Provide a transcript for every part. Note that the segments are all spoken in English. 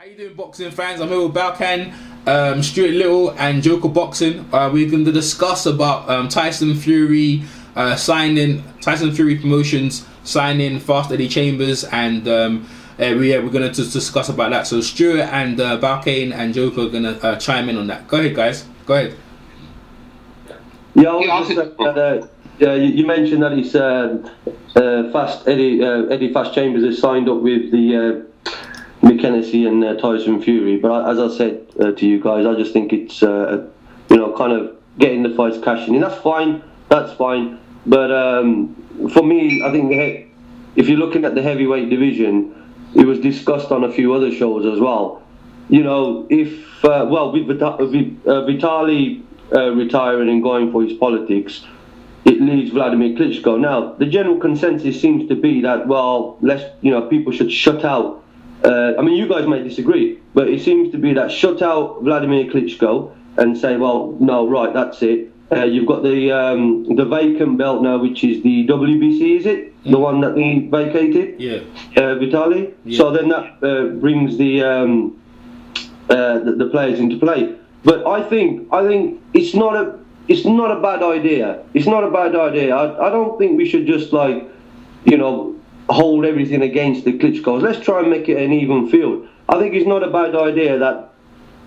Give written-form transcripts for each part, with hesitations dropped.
How you doing, boxing fans? I'm here with Bal Kang, Stuart Little and Joker Boxing. We're going to discuss about Tyson Fury Tyson Fury Promotions signing Fast Eddie Chambers, and we're going to discuss about that. So Stuart and Bal Kang and Joker are going to chime in on that. Go ahead, guys. Go ahead. Yeah, I was just saying, you mentioned that he's Eddie Fast Chambers has signed up with the McKenzie and Tyson Fury, but as I said to you guys, I just think it's kind of getting the fights cashing in. That's fine, but for me, I think if you're looking at the heavyweight division, it was discussed on a few other shows as well. You know, if with Vitaly retiring and going for his politics, it leaves Vladimir Klitschko. Now, the general consensus seems to be that people should shut out. I mean, you guys may disagree, but it seems to be that shut out Vladimir Klitschko and say, well, no, right, that's it. You've got the vacant belt now, which is the WBC, is it? The one that he vacated? Yeah. Vitaly? Yeah. So then that brings the players into play. But I think it's not a bad idea. It's not a bad idea. I don't think we should just hold everything against the Klitschkos. Let's try and make it an even field. I think it's not a bad idea that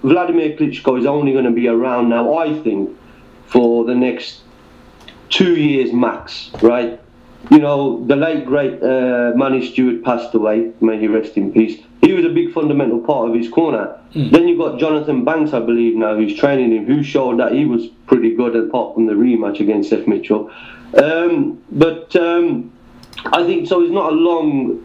Vladimir Klitschko is only going to be around now, I think, for the next 2 years max, right? You know, the late great Manny Stewart passed away, may he rest in peace. He was a big fundamental part of his corner. Then you've got Jonathan Banks, I believe now, who's training him, who showed that he was pretty good apart from the rematch against Seth Mitchell. I think so. It's not a long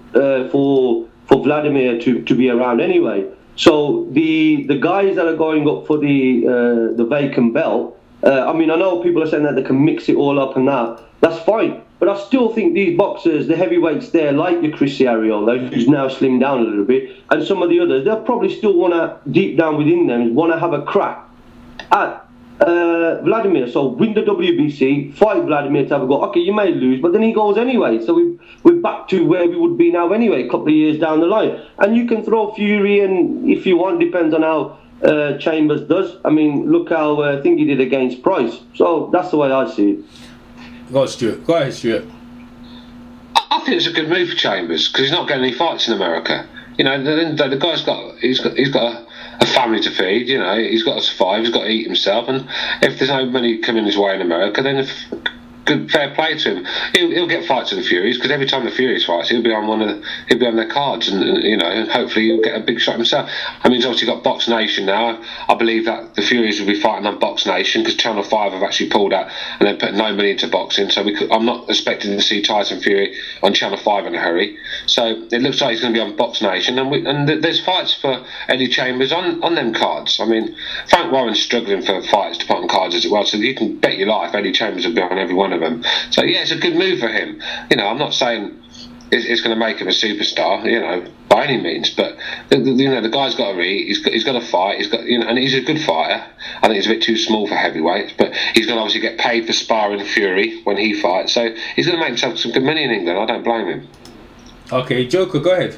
for Vladimir to be around anyway. So the guys that are going up for the vacant belt, I mean, I know people are saying that they can mix it all up and that's fine. But I still think these boxers, the heavyweights there, like your Chris Ariola, who's now slimmed down a little bit, and some of the others, they'll probably still want to, deep down within them, want to have a crack at Vladimir. So win the WBC, fight Vladimir to have a go. Okay, you may lose, but then he goes anyway. So we're back to where we would be now anyway, a couple of years down the line. And you can throw Fury in if you want, depends on how Chambers does. I mean, look how I think he did against Price. So that's the way I see it. Go ahead, Stuart. I think it's a good move for Chambers because he's not getting any fights in America. You know, the guy's got a family to feed. You know, he's got to survive. He's got to eat himself. And if there's no money coming his way in America, then good fair play to him. He'll get fights with the Furies because every time the Furies fights, he'll be on their cards, and hopefully he'll get a big shot himself. I mean, he's obviously got Box Nation now. I believe that the Furies will be fighting on Box Nation because Channel 5 have actually pulled out and they're putting no money into boxing. So I'm not expecting to see Tyson Fury on Channel 5 in a hurry. So it looks like he's going to be on Box Nation, and there's fights for Eddie Chambers on them cards. I mean, Frank Warren's struggling for fights to put on cards as well, so you can bet your life Eddie Chambers will be on every one of them. So yeah, it's a good move for him. You know, I'm not saying it's going to make him a superstar, by any means. But the guy's got to eat. He's got to fight. He's got, and he's a good fighter. I think he's a bit too small for heavyweights, but he's going to obviously get paid for sparring Fury when he fights. So he's going to make himself some good money in England. I don't blame him. Okay, Joker, go ahead.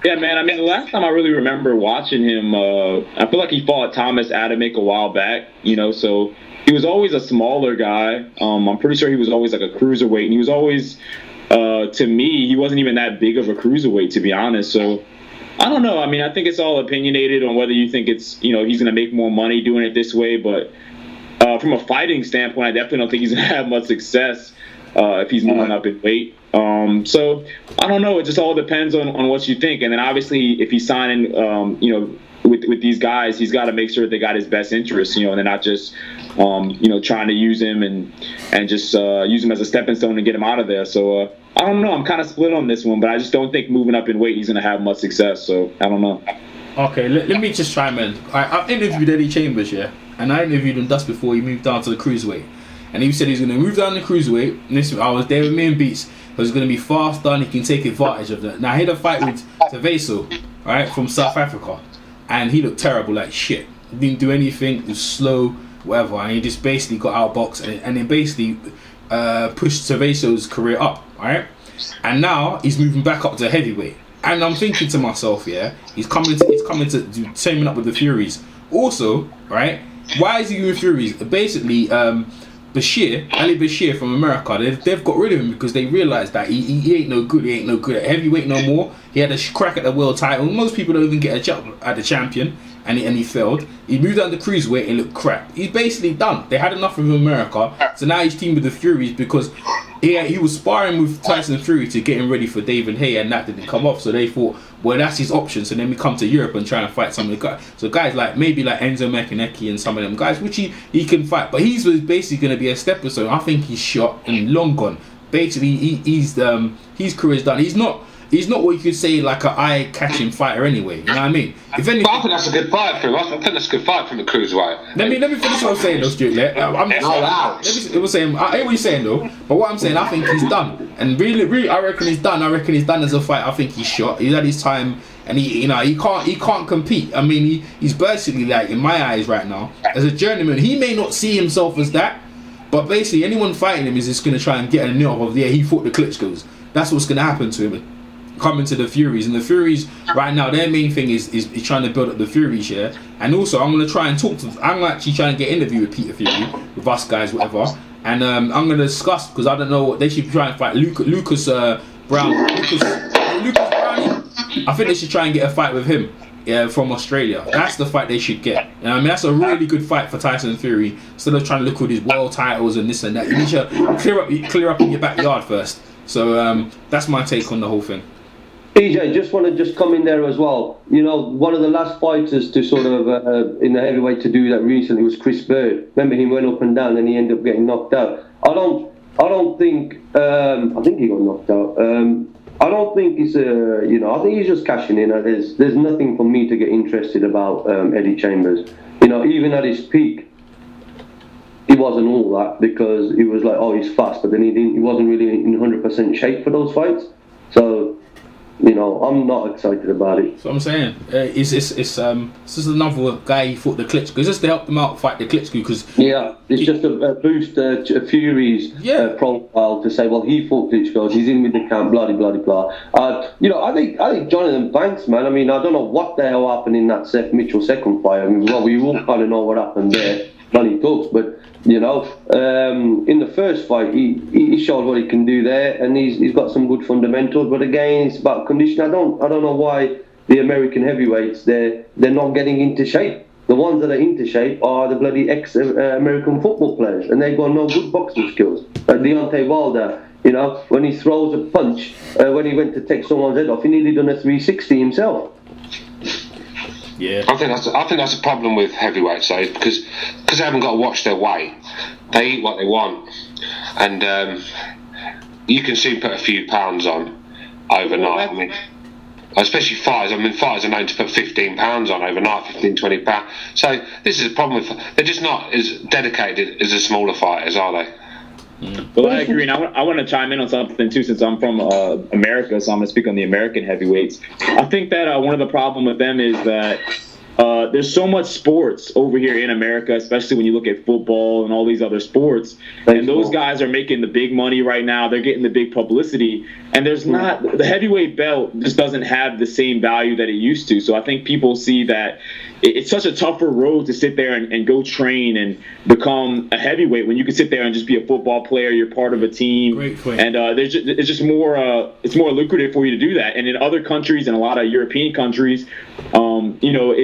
Yeah, man. I mean, the last time I really remember watching him, I feel like he fought Thomas Adamick a while back. So he was always a smaller guy. I'm pretty sure he was always like a cruiserweight, and he was always, to me, he wasn't even that big of a cruiserweight, to be honest. So I don't know. I mean, I think it's all opinionated on whether you think it's, he's going to make more money doing it this way. But from a fighting standpoint, I definitely don't think he's going to have much success if he's moving up in weight. So I don't know. It just all depends on what you think. And then obviously, if he's signing, with these guys, he's got to make sure they got his best interests, and they're not just, trying to use him and just use him as a stepping stone and get him out of there. So I don't know. I'm kind of split on this one, but I just don't think moving up in weight he's going to have much success. So I don't know. Okay, let me just chime in. I've interviewed Eddie Chambers, and I interviewed him just before he moved down to the cruiserweight, and he said he's going to move down the cruiserweight. And I was there with me and Beats. He's going to be faster and he can take advantage of that. Now, he had a fight with Teveso, right, from South Africa, and he looked terrible, like shit. He didn't do anything, he was slow, whatever, and he just basically got outboxed and then basically pushed Teveso's career up, right? And now he's moving back up to heavyweight. And I'm thinking to myself, yeah, he's coming to teaming up with the Furies. Also, right? Why is he with Furies? Basically, Ali Bashir from America, they've got rid of him because they realised that he ain't no good. He ain't no good at heavyweight no more. He had a crack at the world title. Most people don't even get a job at the champion, and he failed. He moved down to cruiserweight and looked crap. He's basically done. They had enough of him in America, so now he's teamed with the Furies because he was sparring with Tyson Fury to get him ready for David Haye, and that didn't come off. So they thought, well, that's his option. So then we come to Europe and try and fight some of the guys. So guys like maybe like Enzo Makaneki and some of them guys, which he can fight, but he's basically going to be a stepper. So I think he's shot and long gone. Basically, his career's done. He's not what you could say like an eye-catching fighter anyway. You know what I mean? If anything, but I think that's a good fight for him. I think that's a good fight from the cruiserweight. Let me finish what I'm saying though, Stuart. I hear what you're saying though. But what I'm saying, I think he's done. And really, I reckon he's done. I reckon he's done as a fight. I think he's shot. He's had his time, and he can't compete. I mean, he's basically like, in my eyes right now, as a journeyman, he may not see himself as that, but basically anyone fighting him is just going to try and get a nil of, yeah, he fought the Klitschko's. That's what's going to happen to him. Coming to the Furies, and the Furies right now, their main thing is trying to build up the Furies, yeah. And also, I'm gonna try and talk to. I'm actually trying to get an interview with Peter Fury, with us guys, whatever. And I'm gonna discuss, because I don't know what they should try and fight Lucas Brownie. I think they should try and get a fight with him, yeah, from Australia. That's the fight they should get. And I mean, that's a really good fight for Tyson Fury. Instead of trying to look at his world titles and this and that, you need to clear up in your backyard first. So that's my take on the whole thing. PJ, just want to come in there as well. You know, one of the last fighters to sort of in the heavyweight to do that recently was Chris Bird. Remember, he went up and down and he ended up getting knocked out. I don't think. I think he got knocked out. I don't think it's I think he's just cashing in. There's nothing for me to get interested about Eddie Chambers. You know, even at his peak, he wasn't all that, because he was like, oh, he's fast, but then he wasn't really in 100% shape for those fights. So, you know, I'm not excited about it. So I'm saying, it's just another guy he fought the Klitschko, just to help them out fight the Klitschko, because it's just a boost Fury's profile to say, well, he fought Klitschko, he's in with the camp, blah blah blah blah. You know, I think Jonathan Banks, man. I mean, I don't know what the hell happened in that Seth Mitchell second fight. I mean, well, we all kind of know what happened there. Bloody talks, but you know, in the first fight, he showed what he can do there, and he's got some good fundamentals. But again, it's about condition. I don't know why the American heavyweights they're not getting into shape. The ones that are into shape are the bloody ex-American football players, and they've got no good boxing skills. Like Deontay Wilder, you know, when he throws a punch, when he went to take someone's head off, he nearly done a 360 himself. Yeah, I think that's a problem with heavyweights, though, because they haven't got to watch their weight. They eat what they want, and you can soon put a few pounds on overnight. I mean, especially fighters. I mean, fighters are known to put 15 pounds on overnight, 15, 20 pounds. So this is a problem with. They're just not as dedicated as the smaller fighters, are they? Well, I agree, and I want to chime in on something too, since I'm from America, so I'm going to speak on the American heavyweights. I think that one of the problem with them is that there's so much sports over here in America, especially when you look at football and all these other sports, and those guys are making the big money right now. They're getting the big publicity, and there's not, the heavyweight belt just doesn't have the same value that it used to. So I think people see that it's such a tougher road to sit there and go train and become a heavyweight when you can sit there and just be a football player. You're part of a team. Great point. And it's just more it's more lucrative for you to do that. And in other countries and a lot of European countries, you know,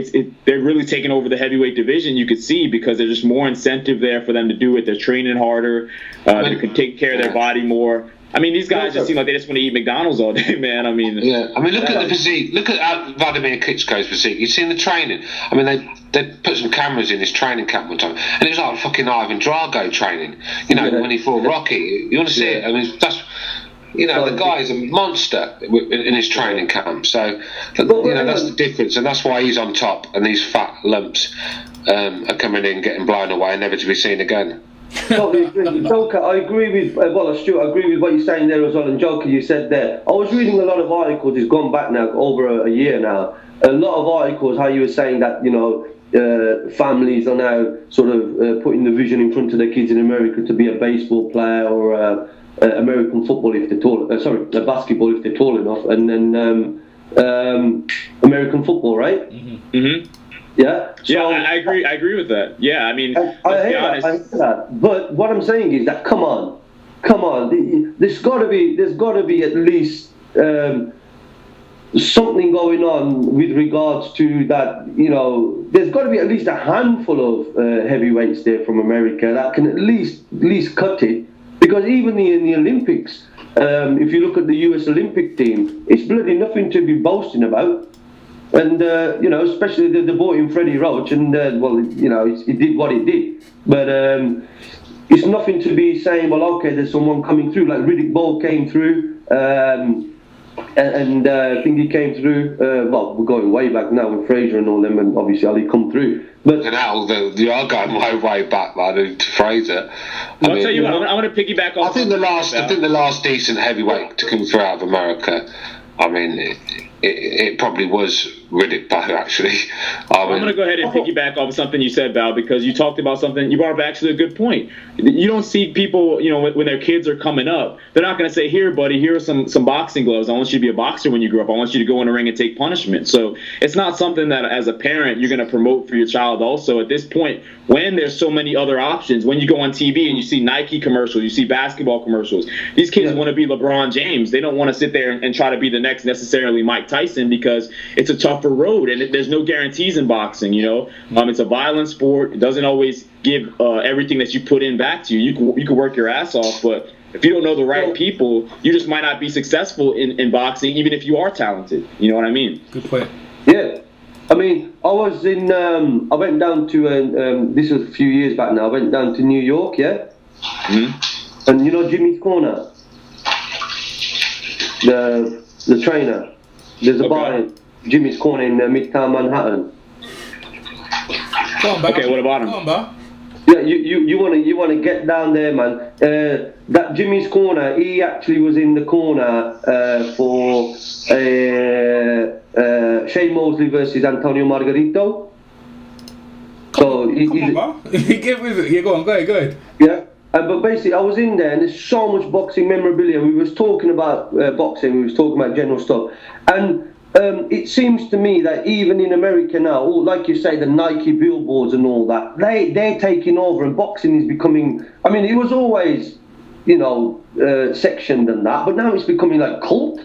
they're really taking over the heavyweight division. You could see, because there's just more incentive there for them to do it. They're training harder. They can take care of their body more. I mean, these guys just seem like they just want to eat McDonald's all day, man. I mean, look at the physique. Look at Vladimir Klitschko's physique. You've seen the training. I mean, they put some cameras in his training camp one time, and it was like fucking Ivan Drago training. You know, when he fought Rocky. You want to see it? I mean, that's. You know, the guy's a monster in his training camp. So, you know, that's the difference, and that's why he's on top, and these fat lumps are coming in, getting blown away, never to be seen again. Totally agree. Joker, I agree with Stuart. I agree with what you're saying there as well. And Joker, you said there. I was reading a lot of articles. It's gone back now over a year now. A lot of articles. How you were saying that, you know, families are now sort of putting the vision in front of their kids in America to be a baseball player or American football if they're tall. Sorry, basketball if they're tall enough. And then American football, right? Mm-hmm. Yeah. So, Yeah, I agree. I agree with that. Yeah, I mean, I let's be hear honest. that. But what I'm saying is that come on. There's got to be at least something going on with regards to that. You know, there's got to be at least a handful of heavyweights there from America that can at least cut it. Because even in the Olympics, if you look at the US Olympic team, it's bloody nothing to be boasting about. And, you know, especially the boy in Freddie Roach, and, well, you know, he did what he did. But it's nothing to be saying, well, okay, there's someone coming through. Like Riddick Bowe came through, and I think he came through, well, we're going way back now with Fraser and all them, and obviously Ali come through. But now you are going way back, man, to Fraser. I'll tell you what, I'm going to piggyback off. I think the last decent heavyweight to come through out of America, I mean, it probably was Riddick Bowe, actually. I'm going to go ahead and piggyback off something you said, Val, because you talked about something. You brought up actually a good point. You don't see people, you know, when their kids are coming up, they're not going to say, here, buddy, here are some boxing gloves. I want you to be a boxer when you grow up. I want you to go in the ring and take punishment. So it's not something that, as a parent, you're going to promote for your child. Also, at this point, when there's so many other options, when you go on TV and you see Nike commercials, you see basketball commercials, these kids want to be LeBron James. They don't want to sit there and try to be the next necessarily Mike Tyson, because it's a tougher road and there's no guarantees in boxing. You know, it's a violent sport. It doesn't always give everything that you put in back to you. You can work your ass off, but if you don't know the right people, you just might not be successful in boxing, even if you are talented. You know what I mean? Good point. yeah, I mean, I was in. I went down to. This was a few years back now. I went down to New York. Yeah. Mm-hmm. And you know Jimmy's Corner, the trainer. There's a bar in Jimmy's Corner in Midtown Manhattan. Go on, okay, what about him? Go on, Bar. Yeah, you want to get down there, man. That Jimmy's Corner, he actually was in the corner for Shane Mosley versus Antonio Margarito. So Come on, Bar. Get with it. Yeah, go on. Go ahead. Yeah. But basically, I was in there, and there's so much boxing memorabilia. We was talking about boxing. We was talking about general stuff, and it seems to me that even in America now, like you say, the Nike billboards and all that, they're taking over, and boxing is becoming. I mean, it was always, you know, sectioned and that, but now it's becoming like cult.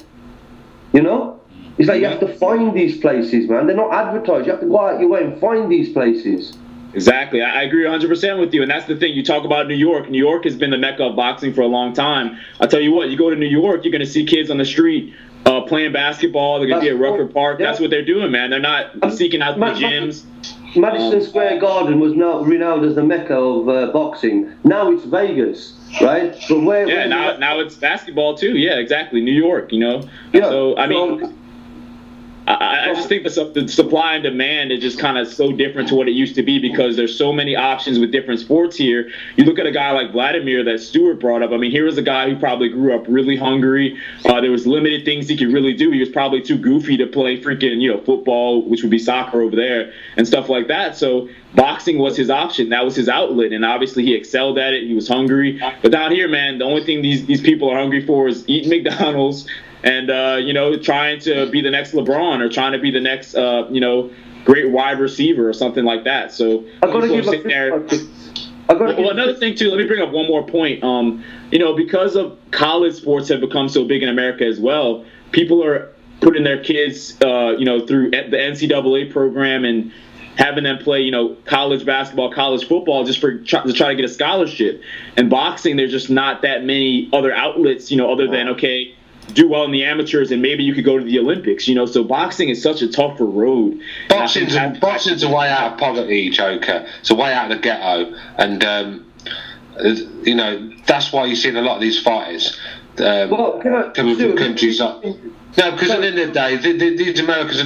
You know, it's like you have to find these places, man. They're not advertised. You have to go out your way and find these places. Exactly. I agree 100% with you. And that's the thing. You talk about New York. New York has been the mecca of boxing for a long time. I'll tell you what, you go to New York, you're going to see kids on the street playing basketball. They're going to be at Rucker Park. Yeah. That's what they're doing, man. They're not seeking out the gyms. Madison Square Garden was now renowned as the mecca of boxing. Now it's Vegas, right? But now it's basketball too. Yeah, exactly. New York, you know. Yeah. So, I mean... I just think the supply and demand is just kind of so different to what it used to be, because there's so many options with different sports here. You look at a guy like Vladimir that Stuart brought up. I mean, here was a guy who probably grew up really hungry. There was limited things he could really do. He was probably too goofy to play freaking, you know, football, which would be soccer over there, and stuff like that. So boxing was his option. That was his outlet, and obviously he excelled at it. He was hungry. But down here, man, the only thing these people are hungry for is eating McDonald's, and, you know, trying to be the next LeBron or trying to be the next, you know, great wide receiver or something like that. So people are sitting there. Well, another thing, too, let me bring up one more point. You know, because of college sports have become so big in America as well, people are putting their kids, you know, through the NCAA program and having them play, you know, college basketball, college football, just to try to get a scholarship. And boxing, there's just not that many other outlets, you know, other than, okay, do well in the amateurs and maybe you could go to the Olympics, you know. So boxing is such a tougher road. Boxing's a way out of poverty, Joker. It's a way out of the ghetto, and you know, that's why you see a lot of these fighters coming from countries like. No, because at the end of the day, these Americans,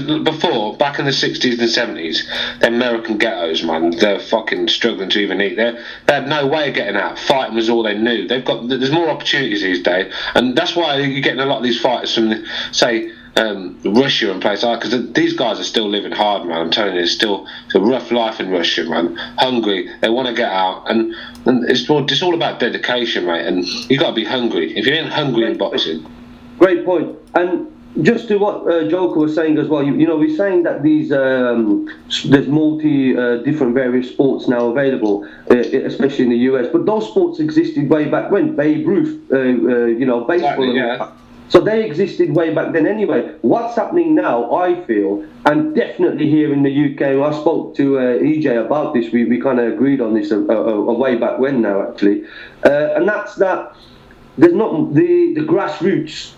back in the 60s and 70s, the American ghettos, man, they're fucking struggling to even eat. They had no way of getting out. Fighting was all they knew. There's more opportunities these days, and that's why you're getting a lot of these fighters from, say, Russia and places like that, because these guys are still living hard, man. I'm telling you, it's a rough life in Russia, man. Hungry, they want to get out, and it's all about dedication, mate. And you got to be hungry. If you ain't hungry in boxing, great point. And just to what Joker was saying as well, you know, we're saying that there's multi different various sports now available, especially in the US. But those sports existed way back when. Babe Ruth, you know, baseball. Exactly, yeah. So they existed way back then anyway. What's happening now, I feel, and definitely here in the UK, I spoke to EJ about this, we kind of agreed on this a way back when now, actually. And that's that there's not the grassroots.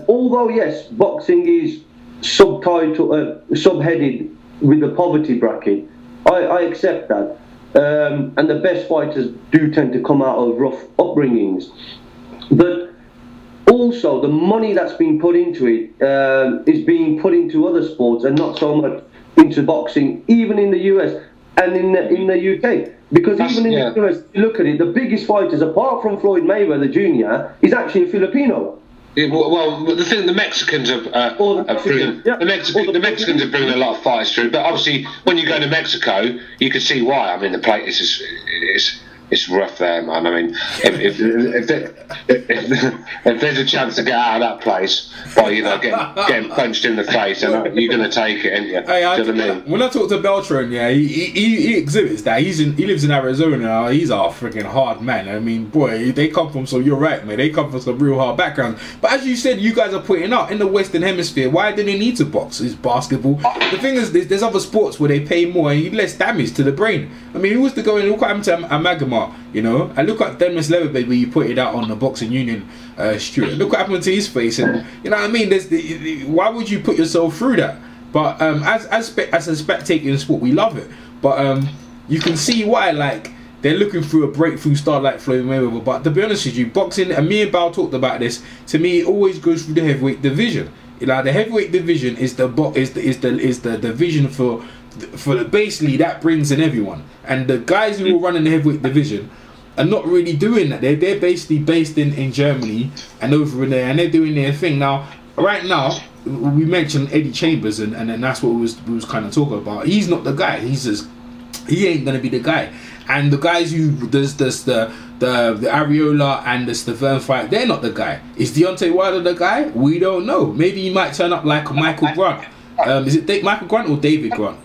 Although, yes, boxing is subheaded with the poverty bracket, I accept that. And the best fighters do tend to come out of rough upbringings. But also, the money that's being put into it is being put into other sports and not so much into boxing, even in the US and in the UK. Because even in the US, if you look at it, the biggest fighters, apart from Floyd Mayweather Jr., is actually a Filipino. Yeah, well, the thing, the Mexicans are bringing the Mexicans are bringing a lot of fighters through. But obviously, when you go to Mexico, you can see why. I mean, the place it's rough there, man. I mean, if there's a chance to get out of that place by getting punched in the face, and you're going to take it, ain't you? Hey, when I talk to Beltran, yeah, he exhibits that. He lives in Arizona. He's a freaking hard man. I mean, boy, they come from you're right, man. They come from some real hard backgrounds. But as you said, you guys are putting out in the Western Hemisphere. Why do they need to box? It's basketball. The thing is, there's other sports where they pay more and you less damage to the brain. I mean, who was to go and look at him to Amagama? You know, and look at Dennis Leatherbeck when you put it out on the Boxing Union, Stuart. Look what happened to his face, and you know what I mean. Why would you put yourself through that? But as a spectator in sport, we love it. But you can see why, like, they're looking through a breakthrough star like Floyd Mayweather. But to be honest with you, boxing, and me and Bal talked about this. To me, it always goes through the heavyweight division. Like the heavyweight division is the division for basically that brings in everyone, and the guys who are running the heavyweight division are not really doing that. They're basically based in Germany and over in there, and they're doing their thing. Now, right now, we mentioned Eddie Chambers, and that's what we was kind of talking about. He's not the guy. He ain't gonna be the guy. And the guys who does the Areola and the Stavern fight, they're not the guy. Is Deontay Wilder the guy? We don't know. Maybe he might turn up like Michael Grant. Is it Michael Grant or David Grant?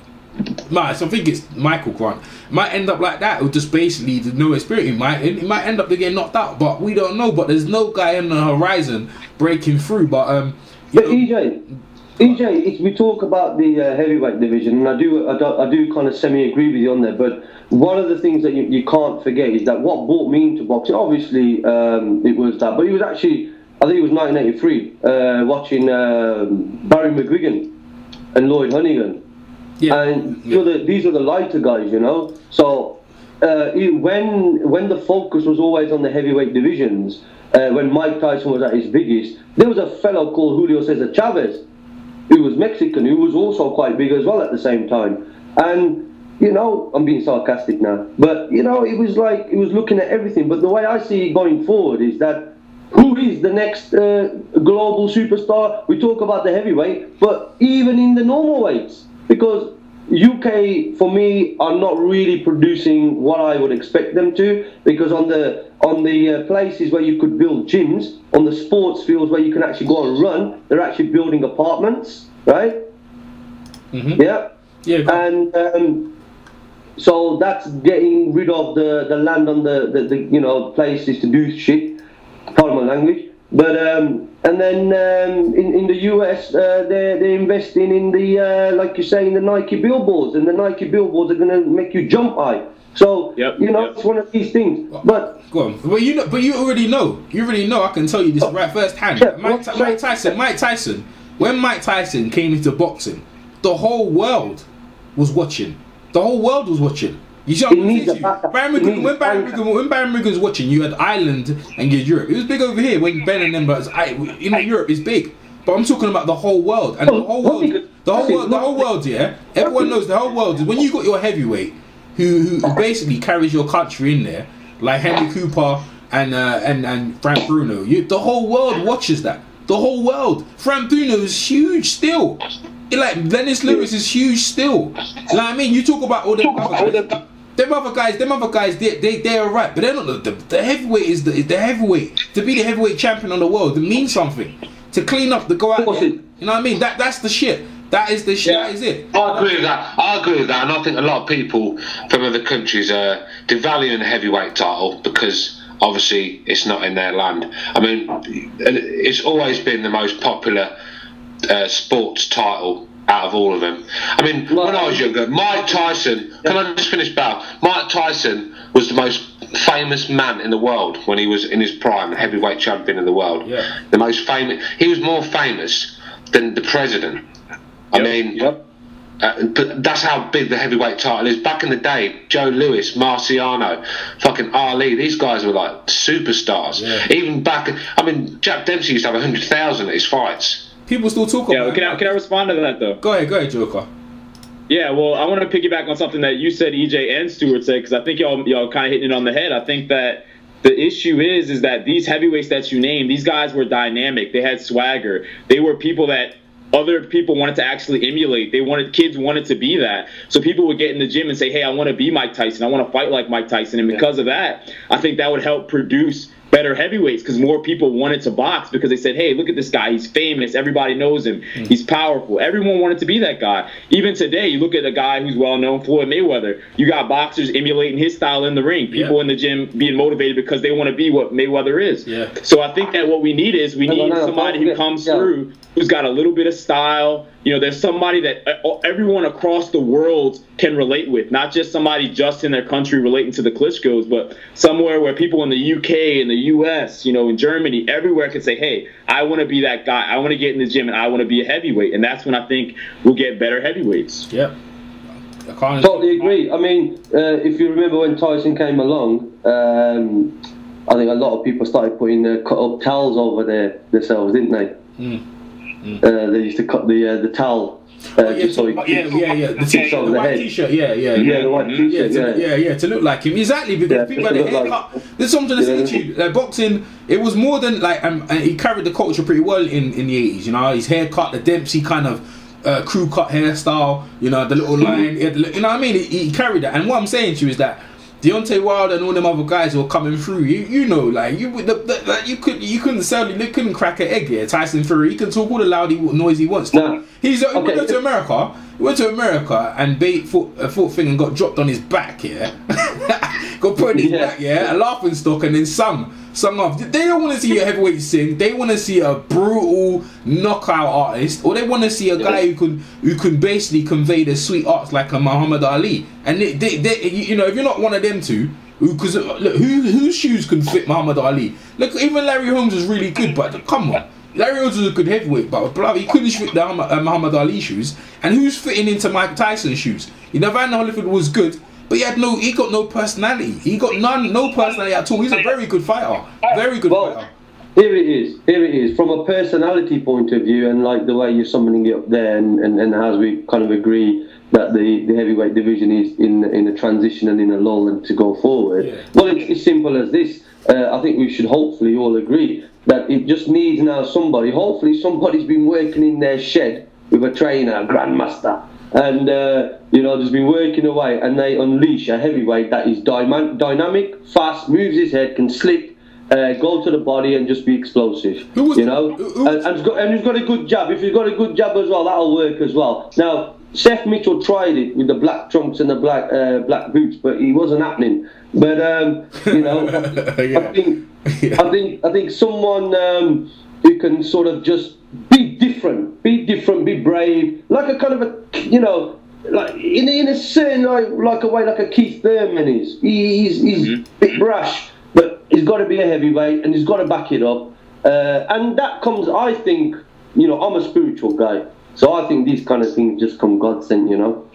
I think it's Michael Grant. Might end up like that, or just basically no experience. It might end up to get knocked out, but we don't know. But there's no guy on the horizon breaking through. But EJ, if we talk about the heavyweight division, and I do kind of semi-agree with you on there, but one of the things that you can't forget is that what brought me into boxing, obviously it was that, but it was actually, I think it was 1983, watching Barry McGuigan and Lloyd Honeyghan. Yeah. And these are the lighter guys, you know. So when the focus was always on the heavyweight divisions, when Mike Tyson was at his biggest, there was a fellow called Julio Cesar Chavez, who was Mexican, who was also quite big as well at the same time. And you know, I'm being sarcastic now, but you know, it was looking at everything. But the way I see it going forward is that who is the next global superstar? We talk about the heavyweight, but even in the normal weights, because UK for me are not really producing what I would expect them to, because on the places where you could build gyms, on the sports fields where you can actually go and run, they're actually building apartments, right? Mm-hmm. Yeah. And so that's getting rid of the land on the you know, places to do shit. Pardon my language. But and then in the US, they're investing in the like you say, in the Nike billboards, and the Nike billboards are going to make you jump high. So it's one of these things. But go on. Well, you know, but you already know. You already know. I can tell you this right firsthand. Yeah, Mike Tyson. When Mike Tyson came into boxing, the whole world was watching. The whole world was watching. You see what I'm saying? When Barry McGuigan was watching, you had Ireland and you had Europe. It was big over here when Ben and them, but you know, Europe is big. But I'm talking about the whole world, and the whole world. Yeah, everyone knows the whole world is when you got your heavyweight who basically carries your country in there, like Henry Cooper and Frank Bruno. The whole world watches that. The whole world. Frank Bruno is huge still. Like Dennis Lewis is huge still. Like I mean, you talk about all them other guys. Them other guys, they're alright, but they're not the heavyweight is the heavyweight. To be the heavyweight champion of the world, it means something. to clean up, to go out there. It- You know what I mean? That's the shit. That is the shit. Yeah. That is it. I agree with that. And I think a lot of people from other countries are devaluing the heavyweight title because obviously it's not in their land. I mean, it's always been the most popular sports title out of all of them. I mean, when I was younger, Mike Tyson. Can I just finish, Bal? Mike Tyson was the most famous man in the world when he was in his prime, heavyweight champion of the world. Yeah. The most famous. He was more famous than the president. I mean, but that's how big the heavyweight title is. Back in the day, Joe Louis, Marciano, fucking Ali, these guys were like superstars. Yeah. Even back, I mean, Jack Dempsey used to have 100,000 at his fights. People still talk about it. Can I respond to that though? Go ahead, Joker. Yeah, well, I want to piggyback on something that you said, EJ and Stewart said, because I think y'all kind of hitting it on the head. I think that the issue is that these heavyweights that you named, these guys were dynamic. They had swagger. They were people that other people wanted to actually emulate. Kids wanted to be that. So people would get in the gym and say, hey, I want to be Mike Tyson. I want to fight like Mike Tyson. And because of that, I think that would help produce better heavyweights because more people wanted to box because they said, hey, look at this guy. He's famous. Everybody knows him. He's powerful. Everyone wanted to be that guy. Even today, you look at a guy who's well-known, Floyd Mayweather. You got boxers emulating his style in the ring. People in the gym being motivated because they want to be what Mayweather is. Yeah. So I think that what we need is somebody who comes through who's got a little bit of style. You know, there's somebody that everyone across the world can relate with, not just somebody just in their country relating to the Klitschko's, but somewhere where people in the UK, in the US, you know, in Germany, everywhere can say, hey, I want to be that guy. I want to get in the gym and I want to be a heavyweight. And that's when I think we'll get better heavyweights. Yep. Totally agree. I mean, if you remember when Tyson came along, I think a lot of people started putting cut-up towels over themselves, didn't they? They used to cut the towel. The white t-shirt, the white t-shirt, to look like him, exactly, because people had a haircut. There's something to say to you. Like boxing, it was more than like, and he carried the culture pretty well in the 80s. You know, his haircut, the Dempsey kind of crew cut hairstyle. You know, the little line. You know what I mean? He carried that. And what I'm saying to you is that Deontay Wilder and all them other guys who are coming through, you know, like you couldn't crack an egg here. Tyson Fury, he can talk all the loud noise he wants to. He went to America. He went to America and fought thing and got dropped on his back. Got put in his back. A laughing stock and then sung off. They don't want to see a heavyweight sing. They want to see a brutal knockout artist, or they want to see a guy who can basically convey the sweet arts like a Muhammad Ali. And they you know, if you're not one of them two, because whose shoes can fit Muhammad Ali? Look, even Larry Holmes was really good, but come on. Larry Holmes was a good heavyweight, but he couldn't fit the Muhammad Ali shoes. And who's fitting into Mike Tyson's shoes? You know, Van Holyfield was good, but he got no personality. He got no personality at all. He's a very good fighter. Very good fighter. Here it is. From a personality point of view, and like the way you're summoning it up there, and as we kind of agree that the heavyweight division is in a transition and in a lull and to go forward. Yeah. Well, it's as simple as this. I think we should hopefully all agree that it just needs now somebody. Hopefully somebody's been working in their shed with a trainer, a grandmaster, and you know, just been working away, and they unleash a heavyweight that is dynamic, fast, moves his head, can slip, go to the body, and just be explosive. You know, and he's got a good jab. If he's got a good jab as well, that'll work as well. Now, Seth Mitchell tried it with the black trunks and the black boots, but he wasn't happening. But you know, I think someone who can sort of just be different, be brave, like a kind of a, you know, like in a certain like a way, like a Keith Thurman is. He's a bit brash, but he's got to be a heavyweight and he's got to back it up. And that comes, I think, you know, I'm a spiritual guy. So I think these kind of things just come God sent, you know.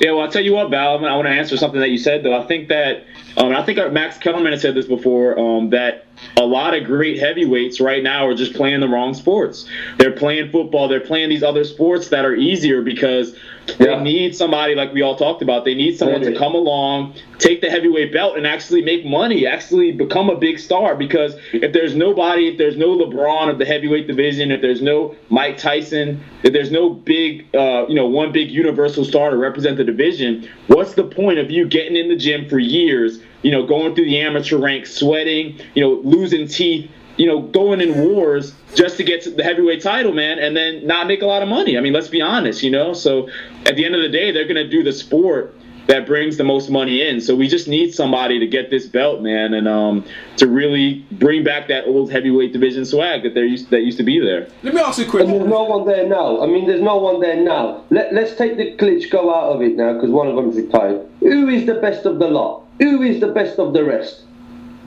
Yeah, well, I'll tell you what, Bal, I want to answer something that you said, though. I think that, I think Max Kellerman has said this before, that a lot of great heavyweights right now are just playing the wrong sports. They're playing football. They're playing these other sports that are easier because they need somebody, like we all talked about. They need someone to come along, take the heavyweight belt, and actually make money, actually become a big star. Because if there's no LeBron of the heavyweight division, if there's no Mike Tyson, if there's no big, one big universal star to represent the division, what's the point of you getting in the gym for years, you know, going through the amateur ranks, sweating, you know, losing teeth, going in wars just to get to the heavyweight title, man, and then not make a lot of money. I mean, let's be honest, So at the end of the day, they're going to do the sport that brings the most money in. So we just need somebody to get this belt, man, and to really bring back that old heavyweight division swag that used to be there. Let me ask you a question. And there's no one there now. I mean, there's no one there now. Let's take the Klitschko out of it now, because one of them's retired. Who is the best of the lot? Who is the best of the rest?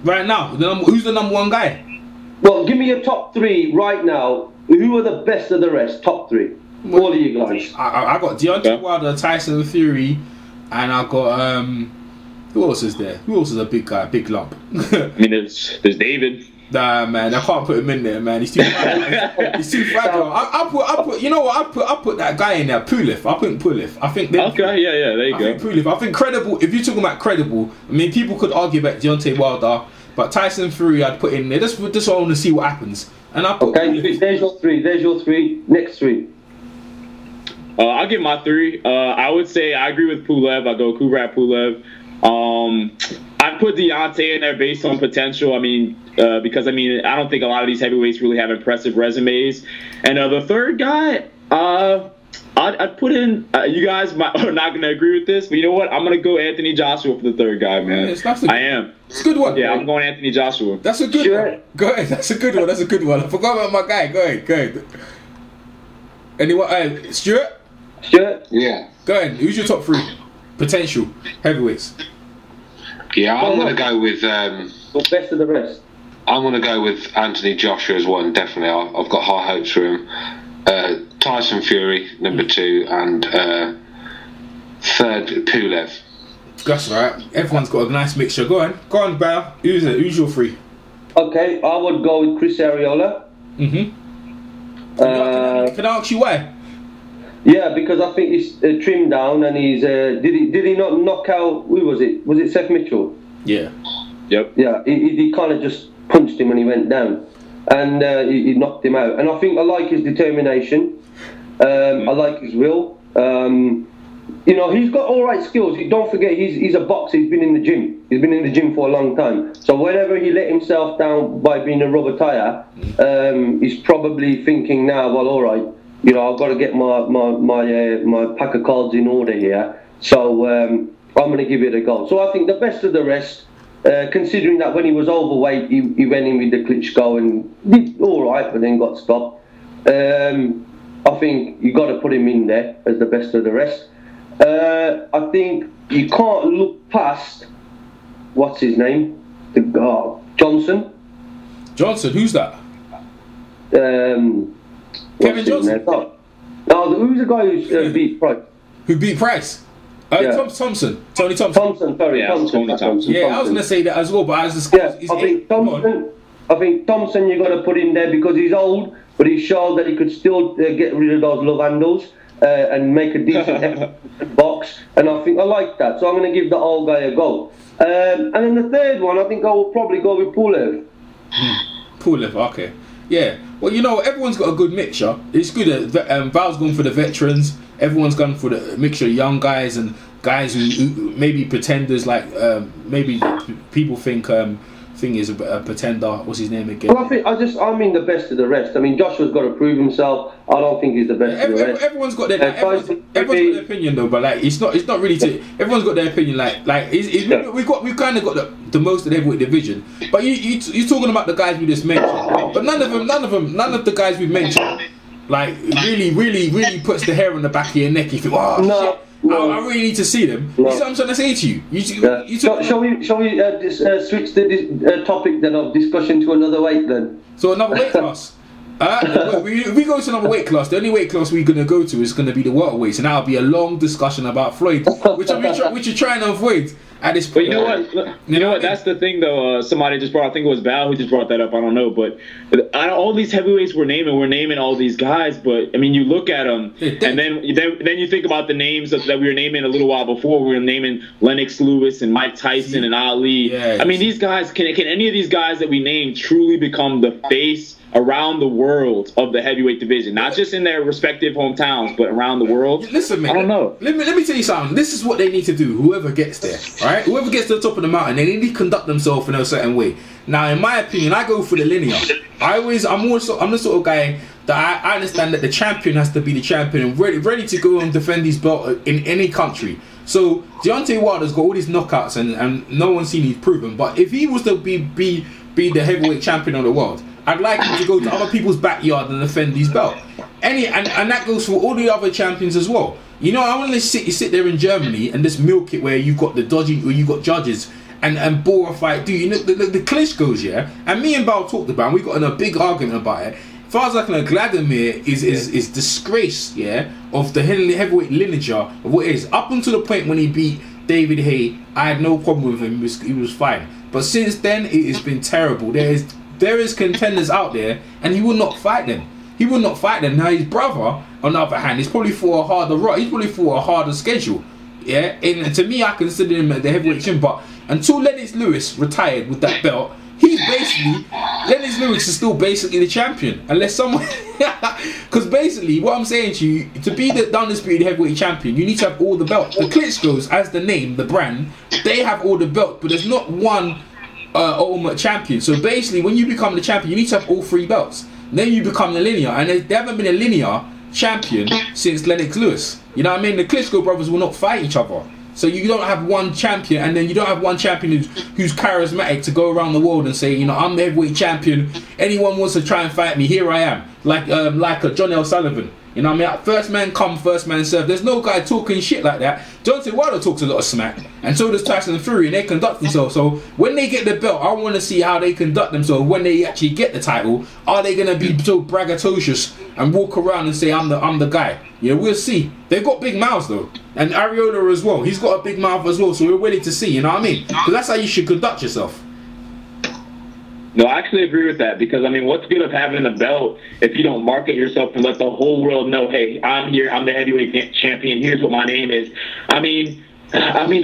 Right now, who's the number one guy? Well, give me your top three right now. Who are the best of the rest? Top three. All of you guys. I got Deontay Wilder, Tyson Fury, and I got who else is there? Who else is a big guy, big lump? I mean, there's David. Nah, man, I can't put him in there, man. He's too fragile. He's too fragile. I put. You know what? I put that guy in there. Pulev. I put Pulev. I think. Okay, yeah, there you go. I think Pulev. I think credible. If you're talking about credible, I mean, people could argue about Deontay Wilder, but Tyson Fury, I'd put in there. Just I want to see what happens. And I put. Okay, there's your three. There's your three. Next three. I'll give my three. I would say I agree with Pulev. I go Kubrat Pulev. I put Deontay in there based on potential. I mean, because I don't think a lot of these heavyweights really have impressive resumes. And the third guy, I'd put in. You guys are not going to agree with this, but you know what? I'm going to go Anthony Joshua for the third guy, man. Yes, I am. It's a good one. Yeah, I'm going Anthony Joshua. That's a good one. Go ahead. That's a good one. That's a good one. I forgot about my guy. Go ahead. Anyone? Stuart? Stuart? Yeah. Go ahead. Who's your top three potential heavyweights? Yeah, I'm going to go with. The best of the rest. I'm going to go with Anthony Joshua as one. Definitely, I've got high hopes for him. Tyson Fury, number two, and third Pulev. That's right. Everyone's got a nice mixture. Go on, Bal. Who's your three? Okay, I would go with Chris Arreola. Can I ask you why? Yeah, because I think he's trimmed down, and he's did he not knock out? Who was it? Was it Seth Mitchell? Yeah. Yep. Yeah, he kind of just punched him when he went down, and he knocked him out. And I think I like his determination. I like his will. He's got all right skills. Don't forget, he's a boxer. He's been in the gym. He's been in the gym for a long time. So whenever he let himself down by being a rubber tire, he's probably thinking now, well, all right, I've got to get my pack of cards in order here. So I'm going to give it a go. So I think the best of the rest, considering that when he was overweight, he went in with the Klitschko and did all right, but then got stopped. I think you got to put him in there as the best of the rest. I think you can't look past what's his name, Johnson. Johnson, who's that? Kevin Johnson. No, who's the guy who beat Price? Who beat Price? Yeah. Thompson. Tony Thompson. Thompson, sorry, Yeah, Thompson. Tony Thompson. Yeah, I was gonna say that as well, but I was just. Yeah, I think Thompson you got to put in there because he's old, but he showed that he could still get rid of those love handles and make a decent box. And I think I like that, so I'm going to give the old guy a go. And then the third one, I think I will probably go with Pulev. Pulev, okay. Yeah, well, everyone's got a good mixture. It's good that Val's gone for the veterans. Everyone's gone for the mixture of young guys and guys who maybe pretenders, like maybe people think thing is a pretender. What's his name again? Well, I mean the best of the rest. I mean, Joshua's got to prove himself. I don't think he's the best of the rest. Everyone's got their everyone's got their opinion though, but like it's not really to. Everyone's got their opinion. We've kind of got the most of the heavyweight division. But you're talking about the guys we just mentioned, but none of the guys we mentioned like really puts the hair on the back of your neck. You think, oh no. shit. I really need to see them. No. You see what I'm trying to say to you? Shall we switch the topic then of discussion to another weight then? So another weight class. If we go to another weight class, the only weight class we're going to go to is going to be the welterweights, and that'll be a long discussion about Floyd, which you're trying to avoid at this point. But you know what? That's the thing, though. Somebody just brought. I think it was Bal who just brought that up. I don't know, but all these heavyweights we're naming all these guys. But I mean, you look at them, and then you think about the names that we were naming a little while before. We were naming Lennox Lewis and Mike Tyson and Ali. Yeah, I mean, these guys can any of these guys that we named truly become the face around the world of the heavyweight division, not just in their respective hometowns, but around the world. Listen, man, I don't know. Let me tell you something. This is what they need to do. Whoever gets there, right? Whoever gets to the top of the mountain, they need to conduct themselves in a certain way. Now, in my opinion, I go for the linear. I'm the sort of guy that I understand that the champion has to be the champion and ready to go and defend his belt in any country. So Deontay Wilder's got all these knockouts and no one's seen he's proven. But if he was to be the heavyweight champion of the world, I'd like him to go to other people's backyard and defend his belt. And that goes for all the other champions as well. You know, I want to sit there in Germany and just milk it where you've got the dodgy, where you got judges and bore a fight. Dude, you know the Klitschko's, yeah. And me and Bal talked about, and we got in a big argument about it. As far as I know, Vladimir is disgrace, yeah, of the heavyweight lineage of what it is. Up until the point when he beat David Haye, I had no problem with him. He was fine. But since then, it has been terrible. There is contenders out there, and he will not fight them. He will not fight them. Now his brother, on the other hand, he's probably for a harder run. He's probably for a harder schedule. Yeah, and to me, I consider him the heavyweight champion. But until Lennox Lewis retired with that belt, Lennox Lewis is still basically the champion, unless someone. Because basically, what I'm saying to you, to be the undisputed heavyweight champion, you need to have all the belts. The Klitschko's, as the name, the brand, they have all the belts, but there's not one ultimate champion. So basically, when you become the champion, you need to have all 3 belts. Then you become the linear, and there haven't been a linear champion since Lennox Lewis. You know what I mean? The Klitschko brothers will not fight each other. So you don't have one champion, and then you don't have one champion who's charismatic to go around the world and say, you know, I'm the heavyweight champion. Anyone wants to try and fight me, here I am. Like a John L. Sullivan. You know what I mean? First man come, first man serve. There's no guy talking shit like that. Deontay Wilder talks a lot of smack, and so does Tyson Fury, and they conduct themselves. So when they get the belt, I want to see how they conduct themselves when they actually get the title. Are they going to be so braggadocious and walk around and say, I'm the guy? Yeah, we'll see. They've got big mouths though, and Ariola as well. He's got a big mouth as well, so we're ready to see. You know what I mean? Because that's how you should conduct yourself. No, I actually agree with that, because I mean, what's good of having a belt if you don't market yourself and let the whole world know, hey, I'm here, I'm the heavyweight champion, here's what my name is. I mean the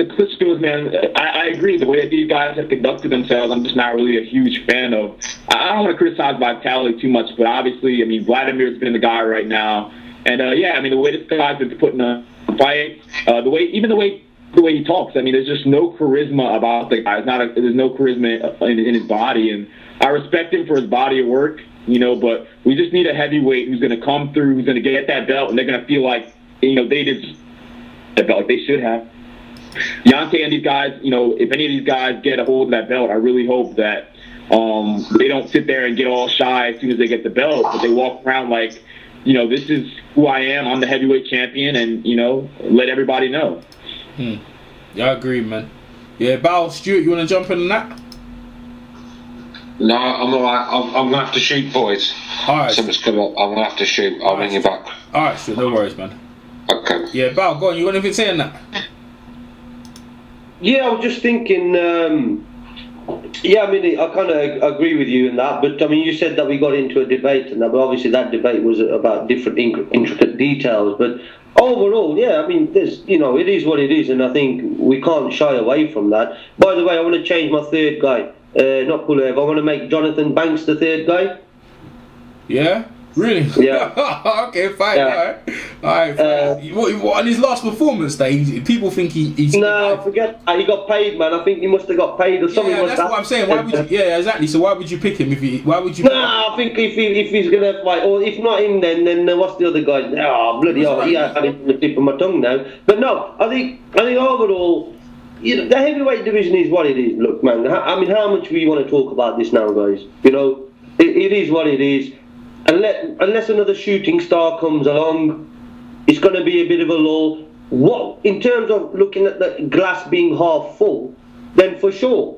Klitschko's, man, I agree. The way that these guys have conducted themselves, I'm just not really a huge fan of. I don't want to criticize Vitality too much, but obviously, I mean, Vladimir's been the guy right now, and yeah, I mean, the way this guy's been putting a fight, the way he talks, I mean, there's just no charisma about the guy. There's no charisma in his body, and I respect him for his body of work, you know, but we just need a heavyweight who's going to come through, who's going to get that belt, and they're going to feel like, you know, they deserve that belt, like they should have. Deontay and these guys, you know, if any of these guys get a hold of that belt, I really hope that they don't sit there and get all shy as soon as they get the belt, but they walk around like, you know, this is who I am, I'm the heavyweight champion, and, you know, let everybody know. Yeah, I agree, man. Yeah, Bal, Stuart, you want to jump in on that? No, I'm alright. I'm going to have to shoot, boys. Alright. Something's come up. I'm going to have to shoot. I'll ring you back. Alright, Stuart, no worries, man. Okay. Yeah, Bal, go on. You want anything to say on that? Yeah, I was just thinking, yeah, I mean, I kind of agree with you in that, but I mean, you said that we got into a debate and that, but obviously that debate was about different intricate details, but overall, yeah, I mean, there's, you know, it is what it is, and I think we can't shy away from that. By the way, I want to change my third guy, not Pulev, I want to make Jonathan Banks the third guy. Yeah? Really? Yeah. Okay, fine. Yeah. Alright. What, on his last performance, people think he's. No, forget that. He got paid, man. I think he must have got paid or something. Yeah, that's what I'm saying. Why would you? Yeah, exactly. So why would you pick him? Why would you? No, I think if he's gonna fight, or if not him, then what's the other guy? Oh, bloody hell! He had it on the tip of my tongue now. But no, I think overall, you know, the heavyweight division is what it is. Look, man. I mean, how much we want to talk about this now, guys? You know, it is what it is. Unless another shooting star comes along, it's going to be a bit of a lull. What, in terms of looking at the glass being half full, then for sure,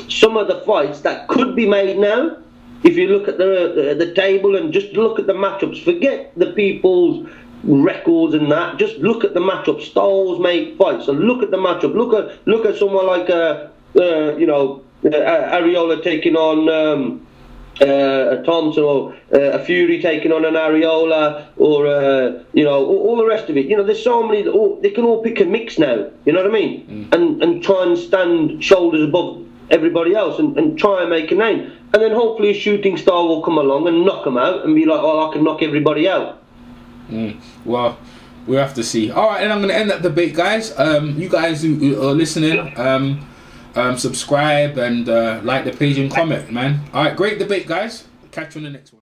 some of the fights that could be made now, if you look at the table and just look at the matchups, forget the people's records and that, just look at the matchup. Styles make fights, so look at the matchup. Look at someone like you know, Ariola taking on a Thompson, or a Fury taking on an Ariola, or you know, all the rest of it. You know, there's so many. They can all pick a mix now. You know what I mean? And try and stand shoulders above everybody else and try and make a name. And then hopefully a shooting star will come along and knock them out and be like, oh, I can knock everybody out. Well, we'll have to see. All right, and I'm going to end that debate, guys. You guys who are listening, subscribe and like the page and comment, man. All right, great debate, guys. Catch you on the next one.